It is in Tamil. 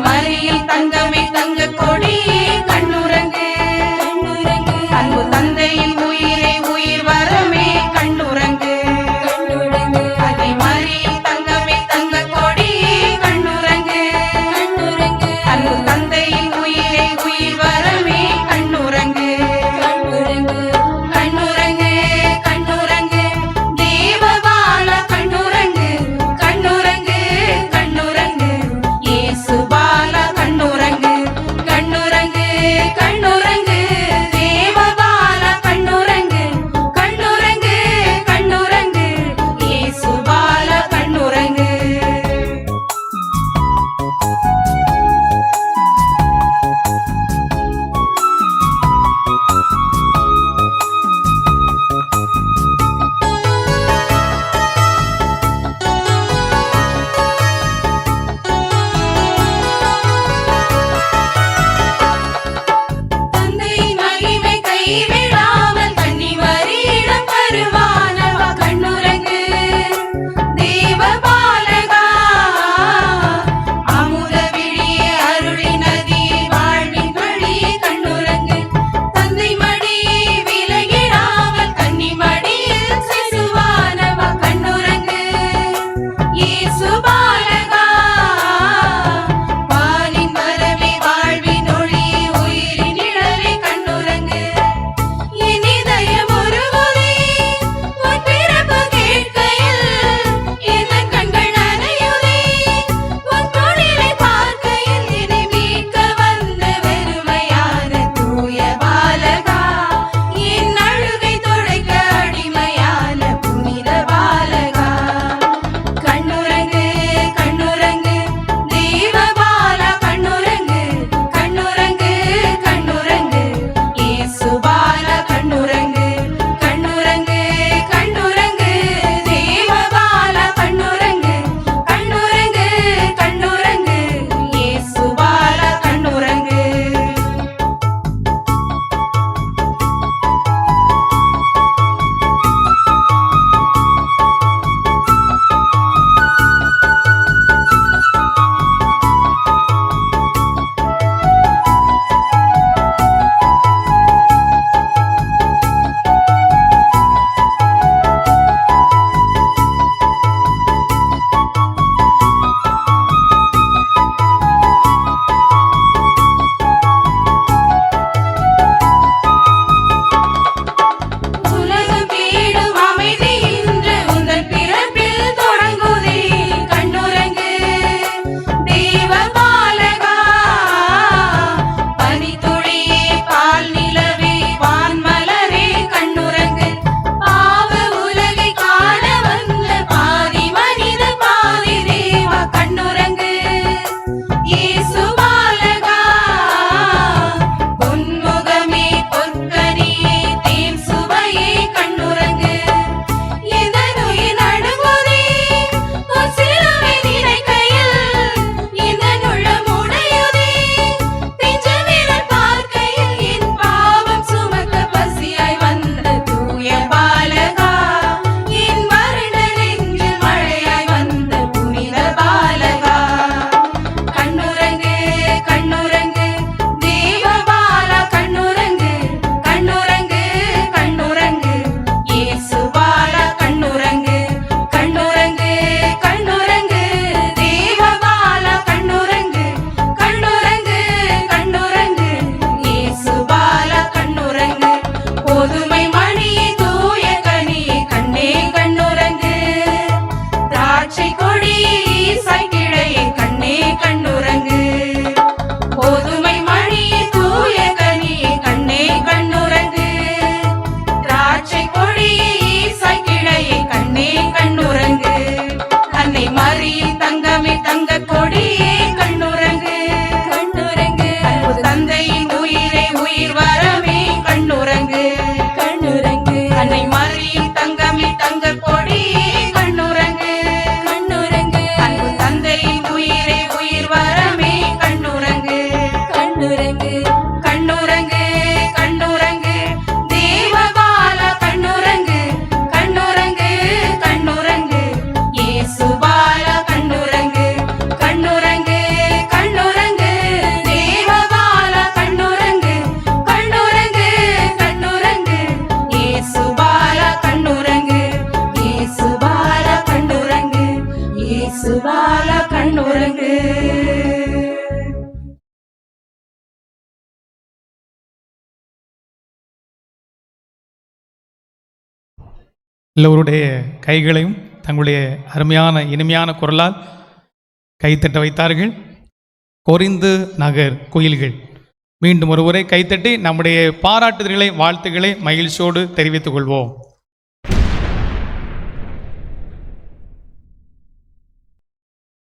மறியில் தங்கமே தங்க கொடி கண்ணுறங்கு அன்பு தந்தையின் உயிரை உயிர் வரமே கண்ணுறங்கு அதை மறியில் தங்கமே தங்க கொடி கண்ணுறங்கு அன்பு தந்தையின் உயிரை உயிர் வரமே கண்ணுறங்கு கண்ணுறங்கு கண்ணுறங்கு தேவபால கண்ணுறங்கு கண்ணுறங்கு கண்ணுறங்கு இயேசு பால கண்ணுறங்கு கண்ணுறங்கு கண்ணுறங்கு தேவபால கண்ணுறங்கு கண்ணுறங்கு கண்ணுறங்கு இயேசு பால கண்ணுறங்கு தந்தை மகிமை கைவிடாமல் கன்னி மரியிடம் வருவானவா கண்ணுறங்கு தேவபாலகா அமுத விழியே அருளி நதி வாழ்வின் வழியே கண்ணுறங்கு தந்தை மடியே விலகிடாமல் கன்னி மடியில் சிசுவானவா கண்ணுறங்கு இயேசு பாலகா வானின் வரவே வாழ்வின் ஒளியே உயிரின் நிழலே கண்ணுறங்கு என் இதயம் உருகுதே உன் பிறப்பு கேட்கையில் என் கண்கள் நனையுதே உன் தொழிலை பார்க்கையில் என்னை மீட்க வந்த வெறுமையான தூய பாலகா என் அழுகை துடைக்க அடிமையான புனித பாலகா கண்ணுறங்கு கண்ணுறங்கு தேவபாலா கண்ணுறங்கு கண்ணுறங்கு கண்ணுறங்கு இயேசு பாலா கண்ணுறங்கு கண்ணுறங்கு கண்ணுறங்கு தேவபாலா கண்ணுறங்கு கண்ணுறங்கு கண்ணுறங்கு இயேசு பாலா கண்ணுறங்கு உலகம் தேடும் அமைதி இன்று உந்தன் பிறப்பில் தொடங்குதே கண்ணுறங்கு தேவபாலகா பனித்துளியே பால் நிலவே வான்மலரே கண்ணுறங்கு பாவ உலகை காண வந்த பாதி மனித பாதி தேவா கண்ணுறங்கு இயேசு பாலகா பொன்முகமே பொற்கனியே தேன் சுவையே கண்ணுறங்கு இதனுயிர் நடுங்குதே உன் சிலுவை நினைக்கையில் இதன் உள்ளம் உடையுதே பிஞ்சு விரல் பார்க்கையில் என் பாவம் சுமக்க பசியாய் வந்த தூய பாலகா என் வறண்ட நெஞ்சில் மழையாய் வந்த புனித பாலகா கண்ணுறங்கு கண்ணுறங்கு தேவபாலா கண்ணுறங்கு கண்ணுறங்கு கண்ணுறங்கு இயேசு பாலா கண்ணுறங்கு கண்ணுறங்கு கண்ணுறங்கு தேவபாலா கண்ணுறங்கு கண்ணுறங்கு கண்ணுறங்கு இயேசு பாலா கண்ணுறங்கு பொதுமை மணியே தூய கனியே கண்ணே கண்ணுறங்கு திராட்சை கொடியே ஈசாய் கிளையே கண்ணே கண்ணுறங்கு பொதுமை மணியே தூய கனியே கண்ணே கண்ணுறங்கு திராட்சை கொடியே ஈசாய் கிளையே கண்ணே கண்ணுறங்கு அன்னை மரியில் தங்கமே தங்க கொடியே கண்ணுறங்கு கண்ணுறங்கு அன்பு தந்தையின் உயிரை உயிர் வரமே கண்ணுறங்கு கண்ணுறங்கு அன்னை மரியில் தங்கமே தங்க கொடியே கண்ணுறங்கு கண்ணுறங்கு அன்பு தந்தையின் உயிரை உயிர் வரமே கண்ணுறங்கு கண்ணுறங்கு கண்ணுறங்கு கண்ணுறங்கு தேவபாலா கண்ணுறங்கு கண்ணுறங்கு கண்ணுறங்கு இயேசு பாலா கண்ணுறங்கு கண்ணுறங்கு கண்ணுறங்கு எல்லோருடைய கைகளையும் தங்களுடைய அருமையான இனிமையான குரலால் கைத்தட்ட வைத்தார்கள். கொரிந்து நகர் குயில்கள். மீண்டும் ஒருமுறை கைத்தட்டி நம்முடைய பாராட்டுதல்களை வாழ்த்துக்களை மகிழ்ச்சியோடு தெரிவித்துக் கொள்வோம்.